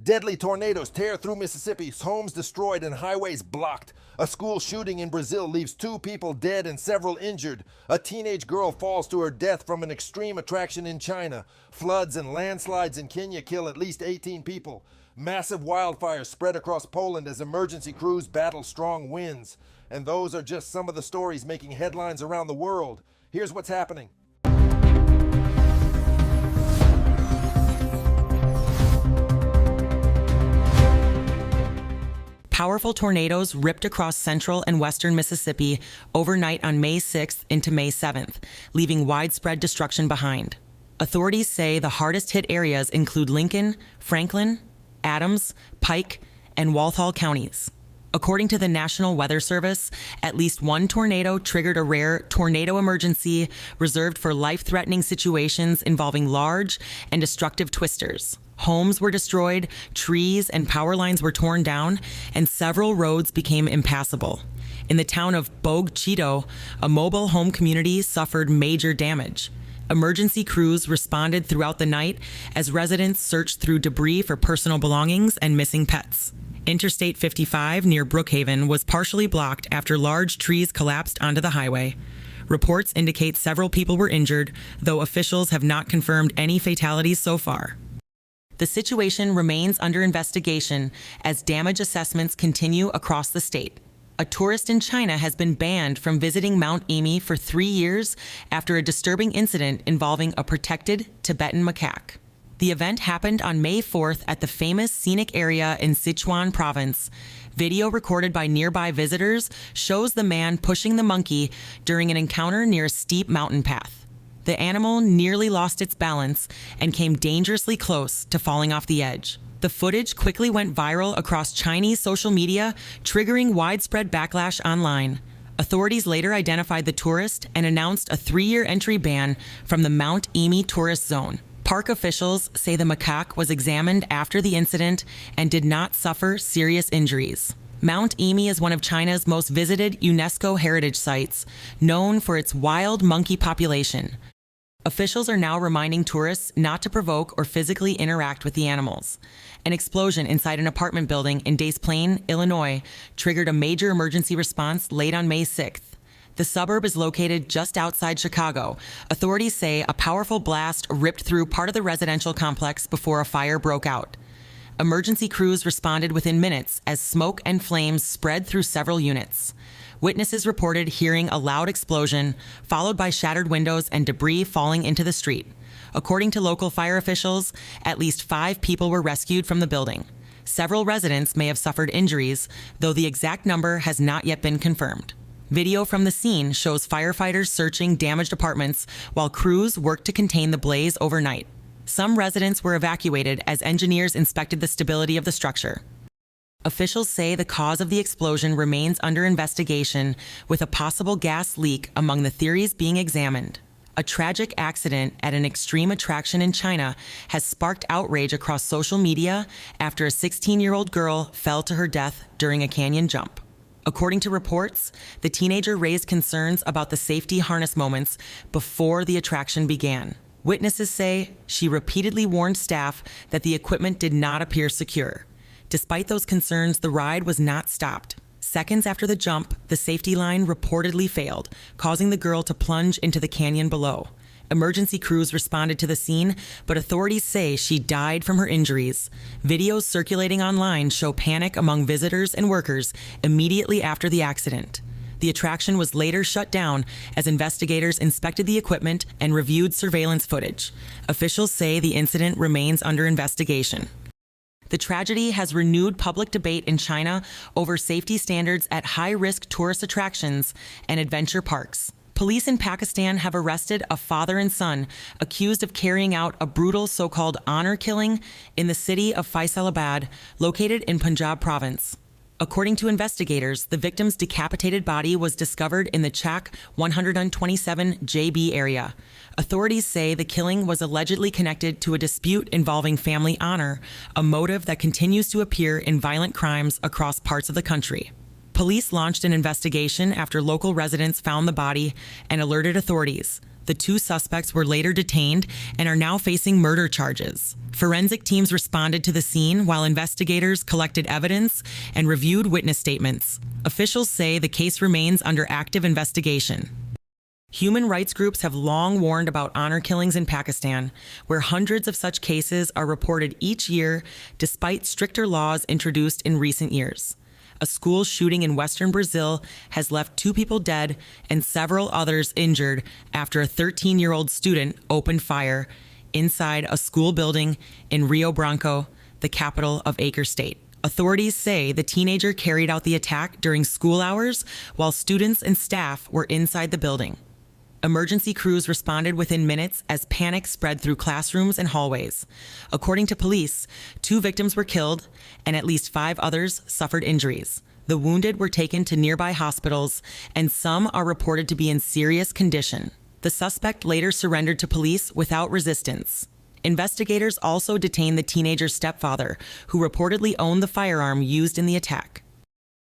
Deadly tornadoes tear through Mississippi, homes destroyed and highways blocked. A school shooting in Brazil leaves 2 people dead and several injured. A teenage girl falls to her death from an extreme attraction in China. Floods and landslides in Kenya kill at least 18 people. Massive wildfires spread across Poland as emergency crews battle strong winds. And those are just some of the stories making headlines around the world. Here's what's happening. Powerful tornadoes ripped across central and western Mississippi overnight on May 6th into May 7th, leaving widespread destruction behind. Authorities say the hardest hit areas include Lincoln, Franklin, Adams, Pike, and Walthall counties. According to the National Weather Service, at least one tornado triggered a rare tornado emergency reserved for life-threatening situations involving large and destructive twisters. Homes were destroyed, trees and power lines were torn down, and several roads became impassable. In the town of Bogue Chitto, a mobile home community suffered major damage. Emergency crews responded throughout the night as residents searched through debris for personal belongings and missing pets. Interstate 55 near Brookhaven was partially blocked after large trees collapsed onto the highway. Reports indicate several people were injured, though officials have not confirmed any fatalities so far. The situation remains under investigation as damage assessments continue across the state. A tourist in China has been banned from visiting Mount Emi for 3 years after a disturbing incident involving a protected Tibetan macaque. The event happened on May 4th at the famous scenic area in Sichuan province. Video recorded by nearby visitors shows the man pushing the monkey during an encounter near a steep mountain path. The animal nearly lost its balance and came dangerously close to falling off the edge. The footage quickly went viral across Chinese social media, triggering widespread backlash online. Authorities later identified the tourist and announced a 3-year entry ban from the Mount Emi tourist zone. Park officials say the macaque was examined after the incident and did not suffer serious injuries. Mount Emi is one of China's most visited UNESCO heritage sites, known for its wild monkey population. Officials are now reminding tourists not to provoke or physically interact with the animals. An explosion inside an apartment building in Des Plaines, Illinois, triggered a major emergency response late on May 6th. The suburb is located just outside Chicago. Authorities say a powerful blast ripped through part of the residential complex before a fire broke out. Emergency crews responded within minutes as smoke and flames spread through several units. Witnesses reported hearing a loud explosion, followed by shattered windows and debris falling into the street. According to local fire officials, at least 5 people were rescued from the building. Several residents may have suffered injuries, though the exact number has not yet been confirmed. Video from the scene shows firefighters searching damaged apartments while crews worked to contain the blaze overnight. Some residents were evacuated as engineers inspected the stability of the structure. Officials say the cause of the explosion remains under investigation, with a possible gas leak among the theories being examined. A tragic accident at an extreme attraction in China has sparked outrage across social media after a 16-year-old girl fell to her death during a canyon jump. According to reports, the teenager raised concerns about the safety harness moments before the attraction began. Witnesses say she repeatedly warned staff that the equipment did not appear secure. Despite those concerns, the ride was not stopped. Seconds after the jump, the safety line reportedly failed, causing the girl to plunge into the canyon below. Emergency crews responded to the scene, but authorities say she died from her injuries. Videos circulating online show panic among visitors and workers immediately after the accident. The attraction was later shut down as investigators inspected the equipment and reviewed surveillance footage. Officials say the incident remains under investigation. The tragedy has renewed public debate in China over safety standards at high-risk tourist attractions and adventure parks. Police in Pakistan have arrested a father and son accused of carrying out a brutal so-called honor killing in the city of Faisalabad, located in Punjab province. According to investigators, the victim's decapitated body was discovered in the Chak 127 JB area. Authorities say the killing was allegedly connected to a dispute involving family honor, a motive that continues to appear in violent crimes across parts of the country. Police launched an investigation after local residents found the body and alerted authorities. The two suspects were later detained and are now facing murder charges. Forensic teams responded to the scene while investigators collected evidence and reviewed witness statements. Officials say the case remains under active investigation. Human rights groups have long warned about honor killings in Pakistan, where hundreds of such cases are reported each year despite stricter laws introduced in recent years. A school shooting in western Brazil has left 2 people dead and several others injured after a 13-year-old student opened fire inside a school building in Rio Branco, the capital of Acre State. Authorities say the teenager carried out the attack during school hours while students and staff were inside the building. Emergency crews responded within minutes as panic spread through classrooms and hallways. According to police, 2 victims were killed and at least 5 others suffered injuries. The wounded were taken to nearby hospitals, and some are reported to be in serious condition. The suspect later surrendered to police without resistance. Investigators also detained the teenager's stepfather, who reportedly owned the firearm used in the attack.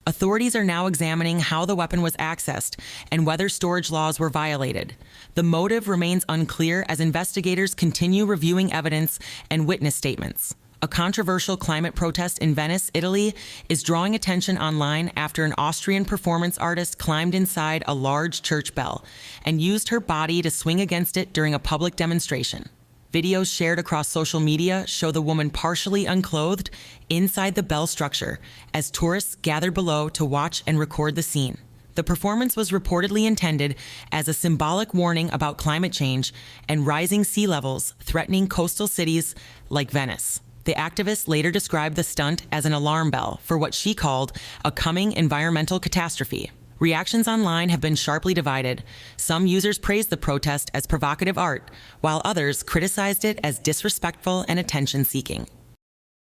Authorities are now examining how the weapon was accessed and whether storage laws were violated. The motive remains unclear as investigators continue reviewing evidence and witness statements. A controversial climate protest in Venice, Italy, is drawing attention online after an Austrian performance artist climbed inside a large church bell and used her body to swing against it during a public demonstration. Videos shared across social media show the woman partially unclothed inside the bell structure as tourists gathered below to watch and record the scene. The performance was reportedly intended as a symbolic warning about climate change and rising sea levels threatening coastal cities like Venice. The activist later described the stunt as an alarm bell for what she called a coming environmental catastrophe. Reactions online have been sharply divided. Some users praised the protest as provocative art, while others criticized it as disrespectful and attention-seeking.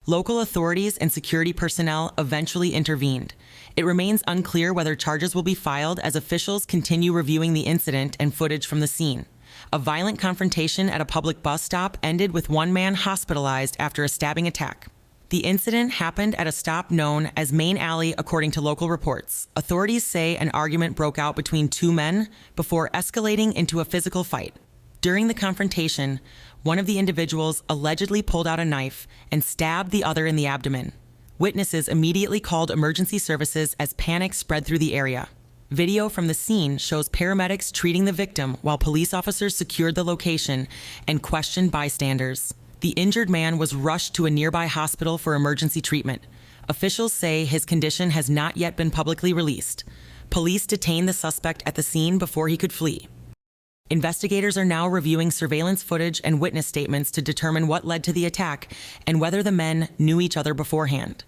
Local authorities and security personnel eventually intervened. It remains unclear whether charges will be filed as officials continue reviewing the incident and footage from the scene. A violent confrontation at a public bus stop ended with one man hospitalized after a stabbing attack. The incident happened at a stop known as Main Alley, according to local reports. Authorities say an argument broke out between 2 men before escalating into a physical fight. During the confrontation, one of the individuals allegedly pulled out a knife and stabbed the other in the abdomen. Witnesses immediately called emergency services as panic spread through the area. Video from the scene shows paramedics treating the victim while police officers secured the location and questioned bystanders. The injured man was rushed to a nearby hospital for emergency treatment. Officials say his condition has not yet been publicly released. Police detained the suspect at the scene before he could flee. Investigators are now reviewing surveillance footage and witness statements to determine what led to the attack and whether the men knew each other beforehand.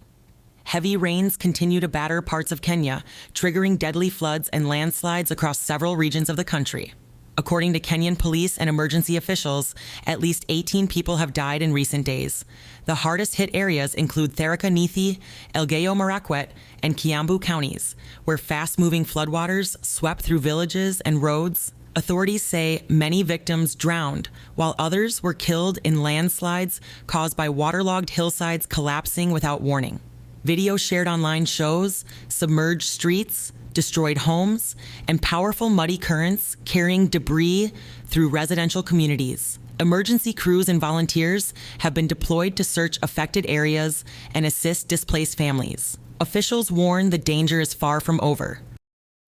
Heavy rains continue to batter parts of Kenya, triggering deadly floods and landslides across several regions of the country. According to Kenyan police and emergency officials, at least 18 people have died in recent days. The hardest hit areas include Tharaka Nithi, Elgeyo Marakwet, and Kiambu counties, where fast-moving floodwaters swept through villages and roads. Authorities say many victims drowned, while others were killed in landslides caused by waterlogged hillsides collapsing without warning. Video shared online shows submerged streets, destroyed homes, and powerful muddy currents carrying debris through residential communities. Emergency crews and volunteers have been deployed to search affected areas and assist displaced families. Officials warn the danger is far from over.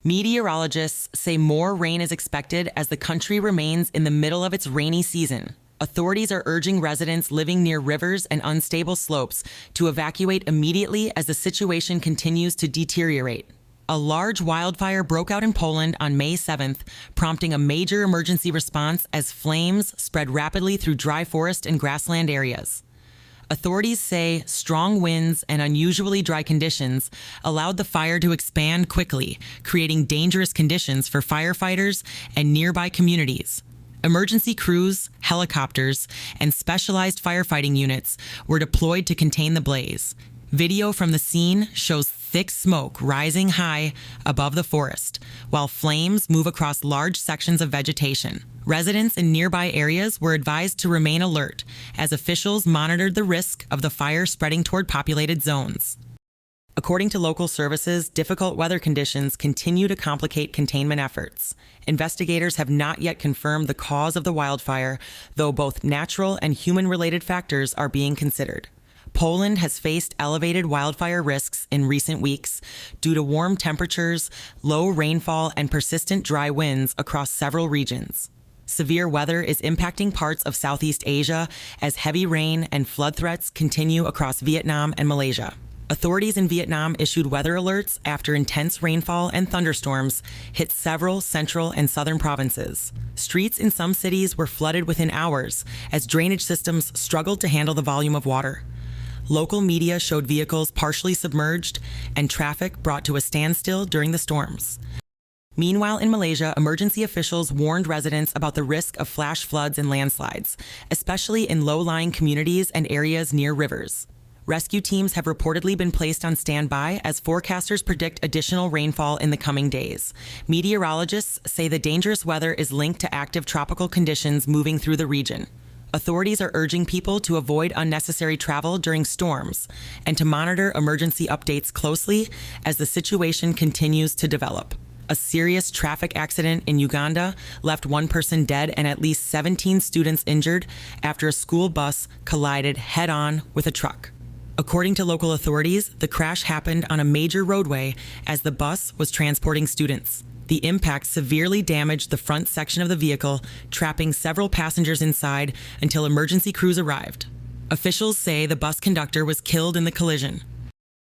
Meteorologists say more rain is expected as the country remains in the middle of its rainy season. Authorities are urging residents living near rivers and unstable slopes to evacuate immediately as the situation continues to deteriorate. A large wildfire broke out in Poland on May 7th, prompting a major emergency response as flames spread rapidly through dry forest and grassland areas. Authorities say strong winds and unusually dry conditions allowed the fire to expand quickly, creating dangerous conditions for firefighters and nearby communities. Emergency crews, helicopters, and specialized firefighting units were deployed to contain the blaze. Video from the scene shows thick smoke rising high above the forest, while flames move across large sections of vegetation. Residents in nearby areas were advised to remain alert as officials monitored the risk of the fire spreading toward populated zones. According to local services, difficult weather conditions continue to complicate containment efforts. Investigators have not yet confirmed the cause of the wildfire, though both natural and human-related factors are being considered. Poland has faced elevated wildfire risks in recent weeks due to warm temperatures, low rainfall, and persistent dry winds across several regions. Severe weather is impacting parts of Southeast Asia as heavy rain and flood threats continue across Vietnam and Malaysia. Authorities in Vietnam issued weather alerts after intense rainfall and thunderstorms hit several central and southern provinces. Streets in some cities were flooded within hours as drainage systems struggled to handle the volume of water. Local media showed vehicles partially submerged and traffic brought to a standstill during the storms. Meanwhile, in Malaysia, emergency officials warned residents about the risk of flash floods and landslides, especially in low-lying communities and areas near rivers. Rescue teams have reportedly been placed on standby as forecasters predict additional rainfall in the coming days. Meteorologists say the dangerous weather is linked to active tropical conditions moving through the region. Authorities are urging people to avoid unnecessary travel during storms and to monitor emergency updates closely as the situation continues to develop. A serious traffic accident in Uganda left one person dead and at least 17 students injured after a school bus collided head-on with a truck. According to local authorities, the crash happened on a major roadway as the bus was transporting students. The impact severely damaged the front section of the vehicle, trapping several passengers inside until emergency crews arrived. Officials say the bus conductor was killed in the collision.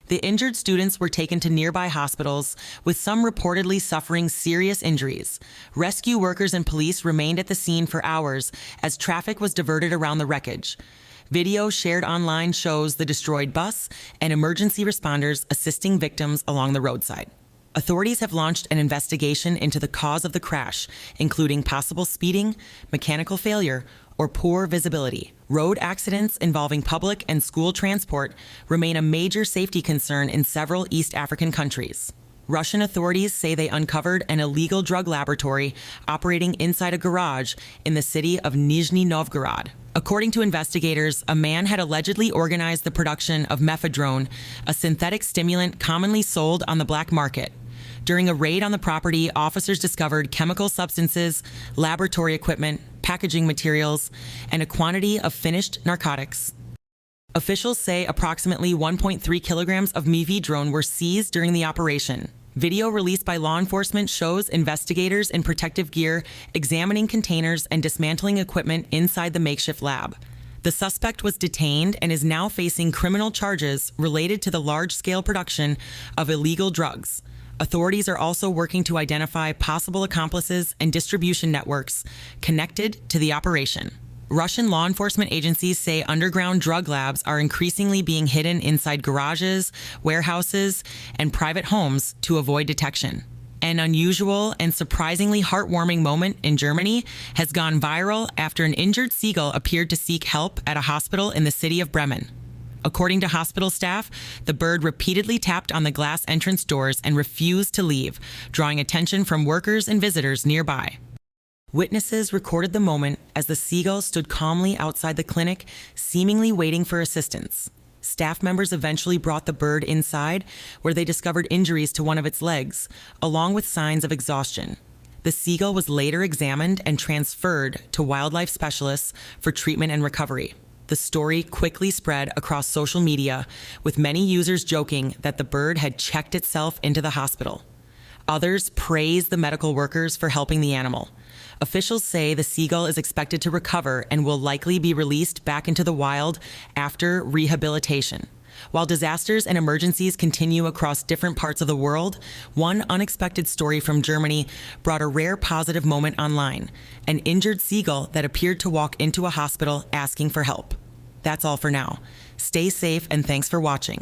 The injured students were taken to nearby hospitals, with some reportedly suffering serious injuries. Rescue workers and police remained at the scene for hours as traffic was diverted around the wreckage. Video shared online shows the destroyed bus and emergency responders assisting victims along the roadside. Authorities have launched an investigation into the cause of the crash, including possible speeding, mechanical failure, or poor visibility. Road accidents involving public and school transport remain a major safety concern in several East African countries. Russian authorities say they uncovered an illegal drug laboratory operating inside a garage in the city of Nizhny Novgorod. According to investigators, a man had allegedly organized the production of Mephedrone, a synthetic stimulant commonly sold on the black market. During a raid on the property, officers discovered chemical substances, laboratory equipment, packaging materials, and a quantity of finished narcotics. Officials say approximately 1.3 kilograms of Mephedrone were seized during the operation. Video released by law enforcement shows investigators in protective gear examining containers and dismantling equipment inside the makeshift lab. The suspect was detained and is now facing criminal charges related to the large-scale production of illegal drugs. Authorities are also working to identify possible accomplices and distribution networks connected to the operation. Russian law enforcement agencies say underground drug labs are increasingly being hidden inside garages, warehouses, and private homes to avoid detection. An unusual and surprisingly heartwarming moment in Germany has gone viral after an injured seagull appeared to seek help at a hospital in the city of Bremen. According to hospital staff, the bird repeatedly tapped on the glass entrance doors and refused to leave, drawing attention from workers and visitors nearby. Witnesses recorded the moment as the seagull stood calmly outside the clinic, seemingly waiting for assistance. Staff members eventually brought the bird inside, where they discovered injuries to one of its legs, along with signs of exhaustion. The seagull was later examined and transferred to wildlife specialists for treatment and recovery. The story quickly spread across social media, with many users joking that the bird had checked itself into the hospital. Others praised the medical workers for helping the animal. Officials say the seagull is expected to recover and will likely be released back into the wild after rehabilitation. While disasters and emergencies continue across different parts of the world, one unexpected story from Germany brought a rare positive moment online: an injured seagull that appeared to walk into a hospital asking for help. That's all for now. Stay safe and thanks for watching.